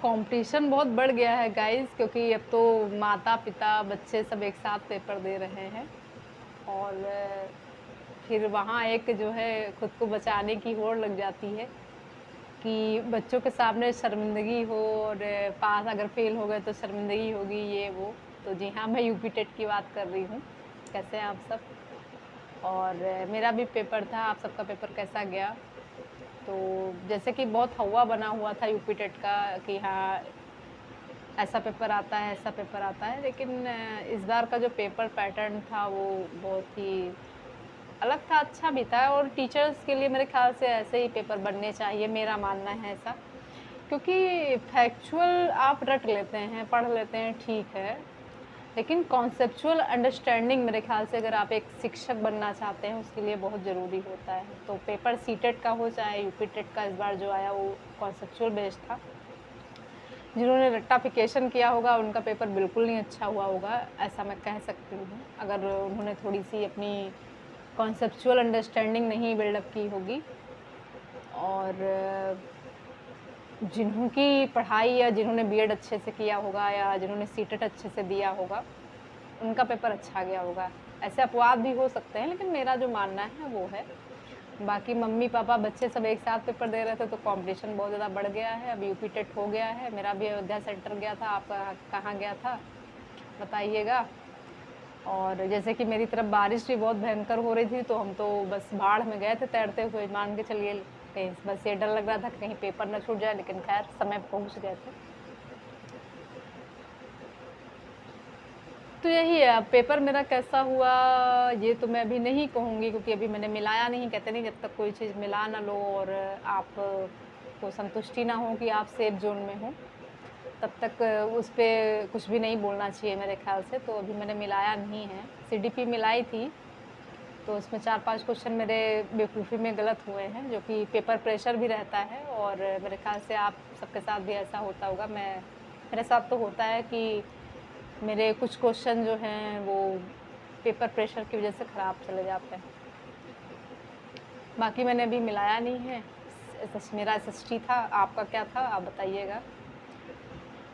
Competition बहुत बढ़ गया है गाइस, क्योंकि अब तो माता-पिता, बच्चे सब एक साथ पेपर दे रहे हैं और फिर वहाँ एक जो है खुद को बचाने की होड़ लग जाती है कि बच्चों के सामने शर्मिंदगी हो और पास अगर फेल हो गए तो शर्मिंदगी होगी, ये वो। तो जी हाँ, मैं यूपी टेट की बात कर रही हूँ। कैसे हैं आप सब? और मेरा भी पेपर था, आप सबका पेपर कैसा गया? तो जैसे कि बहुत हौवा बना हुआ था यूपी टेट का कि हाँ, ऐसा पेपर आता है, ऐसा पेपर आता है, लेकिन इस बार का जो पेपर पैटर्न था वो बहुत ही अलग था, अच्छा भी था और टीचर्स के लिए मेरे ख्याल से ऐसे ही पेपर बनने चाहिए, मेरा मानना है ऐसा। क्योंकि फैक्चुअल आप रट लेते हैं, पढ़ लेते हैं, ठीक है, लेकिन कॉन्सेप्चुअल अंडरस्टैंडिंग मेरे ख्याल से अगर आप एक शिक्षक बनना चाहते हैं, उसके लिए बहुत ज़रूरी होता है। तो पेपर सीटेट का हो चाहे यूपी टेट का, इस बार जो आया वो कॉन्सेप्चुअल बेस्ड था। जिन्होंने रट्टाफिकेशन किया होगा उनका पेपर बिल्कुल नहीं अच्छा हुआ होगा, ऐसा मैं कह सकती हूँ। अगर उन्होंने थोड़ी-सी अपनी कॉन्सेप्चुअल अंडरस्टैंडिंग नहीं बिल्डअप की होगी और जिन्हों की पढ़ाई या जिन्होंने बीएड अच्छे से किया होगा या जिन्होंने सीटेट अच्छे से दिया होगा, उनका पेपर अच्छा गया होगा। ऐसे अपवाद भी हो सकते हैं, लेकिन मेरा जो मानना है वो है। बाकी मम्मी-पापा, बच्चे सब एक साथ पेपर दे रहे थे तो कॉम्पिटिशन बहुत ज़्यादा बढ़ गया है। अब यूपी टेट हो गया है, मेरा भी अयोध्या सेंटर गया था, आपका कहाँ गया था? बताइएगा। और जैसे कि मेरी तरफ बारिश भी बहुत भयंकर हो रही थी, तो हम तो बस बाढ़ में गए थे तैरते हुए, मान के चलिए। कहीं बस ये डर लग रहा था कि कहीं पेपर ना छूट जाए, लेकिन खैर समय पे पहुँच गए थे। तो यही है, अब पेपर मेरा कैसा हुआ ये तो मैं अभी नहीं कहूँगी, क्योंकि अभी मैंने मिलाया नहीं। कहते नहीं जब तक कोई चीज़ मिला ना लो और आप को संतुष्टि ना हो कि आप सेफ ज़ोन में हो, तब तक उस पे कुछ भी नहीं बोलना चाहिए मेरे ख़्याल से। तो अभी मैंने मिलाया नहीं है। सीडीपी मिलाई थी, तो उसमें 4-5 क्वेश्चन मेरे बेवकूफ़ी में गलत हुए हैं, जो कि पेपर प्रेशर भी रहता है और मेरे ख़्याल से आप सबके साथ भी ऐसा होता होगा। मेरे साथ तो होता है कि मेरे कुछ क्वेश्चन जो हैं वो पेपर प्रेशर की वज़ह से ख़राब चले जाते हैं। बाकी मैंने अभी मिलाया नहीं है। मेरा एसएसटी था, आपका क्या था आप बताइएगा?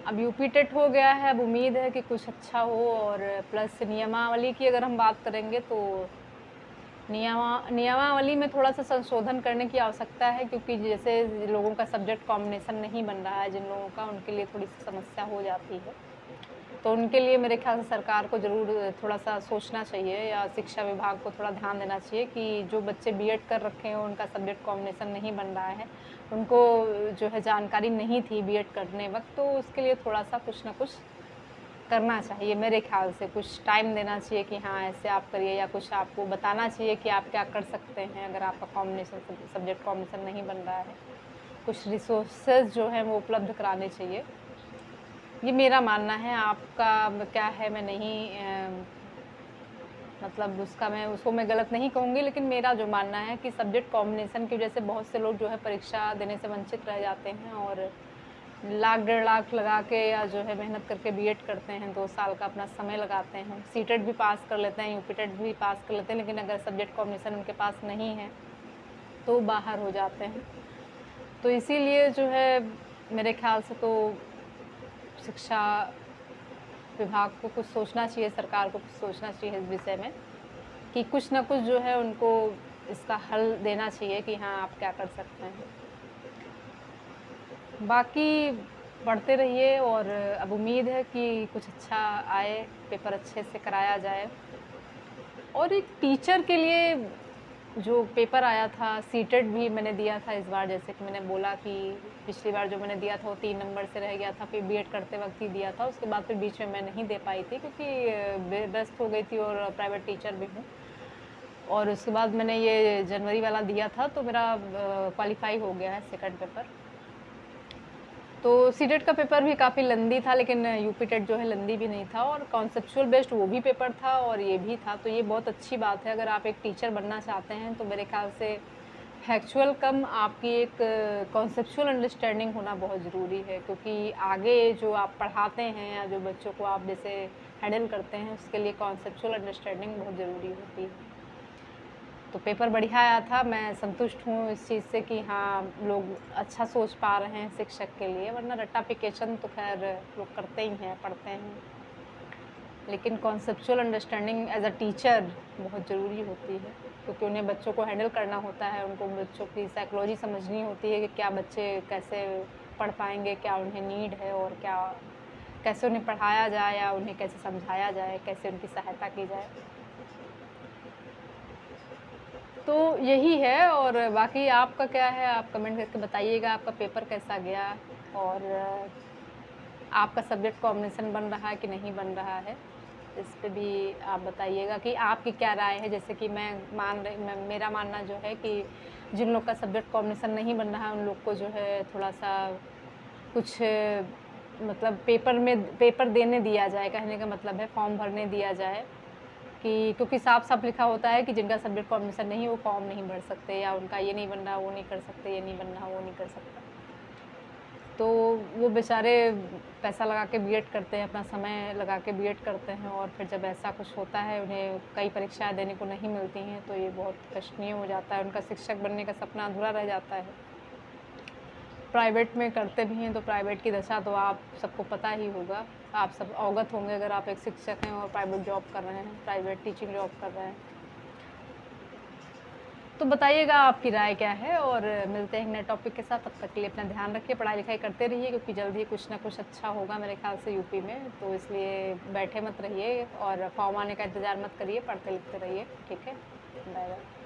अब यूपी टेट हो गया है, अब उम्मीद है कि कुछ अच्छा हो और प्लस नियमावली की अगर हम बात करेंगे तो नियमावली में थोड़ा-सा संशोधन करने की आवश्यकता है, क्योंकि जैसे लोगों का सब्जेक्ट कॉम्बिनेशन नहीं बन रहा है, जिन लोगों का, उनके लिए थोड़ी-सी समस्या हो जाती है। तो उनके लिए मेरे ख्याल से सरकार को ज़रूर थोड़ा-सा सोचना चाहिए या शिक्षा विभाग को थोड़ा ध्यान देना चाहिए कि जो बच्चे बीएड कर रखे हैं, उनका सब्जेक्ट कॉम्बिनेशन नहीं बन रहा है, उनको जो है जानकारी नहीं थी बीएड करने वक़्त, तो उसके लिए थोड़ा-सा कुछ ना कुछ करना चाहिए मेरे ख़्याल से। कुछ टाइम देना चाहिए कि हाँ, ऐसे आप करिए, या कुछ आपको बताना चाहिए कि आप क्या कर सकते हैं अगर आपका कॉम्बिनेशन सब्जेक्ट कॉम्बिनेशन नहीं बन रहा है। कुछ रिसोर्सेज़ जो हैं वो उपलब्ध कराने चाहिए। ये मेरा मानना है, आपका क्या है मैं नहीं मतलब उसको मैं गलत नहीं कहूँगी, लेकिन मेरा जो मानना है कि सब्जेक्ट कॉम्बिनेशन की वजह से बहुत से लोग जो है परीक्षा देने से वंचित रह जाते हैं और लाख डेढ़ लाख लगा के या जो है मेहनत करके बीएड करते हैं, 2 साल का अपना समय लगाते हैं, सीटेट भी पास कर लेते हैं, यूपी टेट भी पास कर लेते हैं, लेकिन अगर सब्जेक्ट कॉम्बिनेशन उनके पास नहीं है तो बाहर हो जाते हैं। तो इसीलिए जो है मेरे ख्याल से तो शिक्षा विभाग को कुछ सोचना चाहिए, सरकार को कुछ सोचना चाहिए इस विषय में कि कुछ ना कुछ जो है उनको इसका हल देना चाहिए कि हाँ, आप क्या कर सकते हैं। बाकी पढ़ते रहिए और अब उम्मीद है कि कुछ अच्छा आए, पेपर अच्छे से कराया जाए। और एक टीचर के लिए जो पेपर आया था, सीटेट भी मैंने दिया था इस बार, जैसे कि मैंने बोला कि पिछली बार जो मैंने दिया था वो 3 नंबर से रह गया था, फिर बीएड करते वक़्त ही दिया था, उसके बाद फिर बीच में मैं नहीं दे पाई थी क्योंकि व्यस्त हो गई थी और प्राइवेट टीचर भी हूँ। और उसके बाद मैंने ये जनवरी वाला दिया था तो मेरा क्वालीफाई हो गया है सेकंड पेपर। तो सीटेट का पेपर भी काफ़ी लेंदी था, लेकिन यूपी टेट जो है लेंदी भी नहीं था और कॉन्सेप्चुअल बेस्ड वो भी पेपर था और ये भी था, तो ये बहुत अच्छी बात है। अगर आप एक टीचर बनना चाहते हैं तो मेरे ख्याल से फैक्चुअल कम आपकी एक कॉन्सेप्चुअल अंडरस्टैंडिंग होना बहुत ज़रूरी है, क्योंकि आगे जो आप पढ़ाते हैं या जो बच्चों को आप जैसे हैंडल करते हैं उसके लिए कॉन्सेप्चुअल अंडरस्टैंडिंग बहुत ज़रूरी होती है। तो पेपर बढ़िया आया था, मैं संतुष्ट हूँ इस चीज़ से कि हाँ, लोग अच्छा सोच पा रहे हैं शिक्षक के लिए, वरना रट्टाफिकेशन तो खैर लोग करते ही हैं, पढ़ते हैं। लेकिन conceptual understanding as a teacher बहुत ज़रूरी होती है, क्योंकि उन्हें बच्चों को हैंडल करना होता है, उनको बच्चों की साइकोलॉजी समझनी होती है कि क्या बच्चे कैसे पढ़ पाएँगे, क्या उन्हें नीड है और क्या कैसे उन्हें पढ़ाया जाए या उन्हें कैसे समझाया जाए, कैसे उनकी सहायता की जाए। तो यही है और बाकी आपका क्या है, आप कमेंट करके बताइएगा आपका पेपर कैसा गया और आपका सब्जेक्ट कॉम्बिनेशन बन रहा है कि नहीं बन रहा है। इस पे भी आप बताइएगा कि आपकी क्या राय है। जैसे कि मेरा मानना जो है कि जिन लोग का सब्जेक्ट कॉम्बिनेशन नहीं बन रहा है, उन लोग को जो है थोड़ा-सा कुछ मतलब पेपर देने दिया जाए, कहने का मतलब है फॉर्म भरने दिया जाए कि क्योंकि साफ-साफ लिखा होता है कि जिनका सब्जेक्ट कॉम्बिनेशन नहीं है, वो फॉर्म नहीं भर सकते या उनका ये नहीं बन रहा, वो नहीं कर सकते, ये नहीं बन रहा, वो नहीं कर सकता। तो वो बेचारे पैसा लगा के बीएड करते हैं, अपना समय लगा के बीएड करते हैं और फिर जब ऐसा कुछ होता है, उन्हें कई परीक्षाएँ देने को नहीं मिलती हैं, तो ये बहुत कष्टनीय हो जाता है, उनका शिक्षक बनने का सपना अधूरा रह जाता है। प्राइवेट में करते भी हैं, तो प्राइवेट की दशा तो आप सबको पता ही होगा, आप सब अवगत होंगे अगर आप एक शिक्षक हैं और प्राइवेट जॉब कर रहे हैं, प्राइवेट टीचिंग जॉब कर रहे हैं। तो बताइएगा आपकी राय क्या है और मिलते हैं नए टॉपिक के साथ। तब तक के लिए अपना ध्यान रखिए, पढ़ाई लिखाई करते रहिए क्योंकि जल्द ही कुछ ना कुछ अच्छा होगा मेरे ख्याल से यूपी में, तो इसलिए बैठे मत रहिए और फॉर्म आने का इंतज़ार मत करिए, पढ़ते लिखते रहिए। ठीक है, बाय बाय।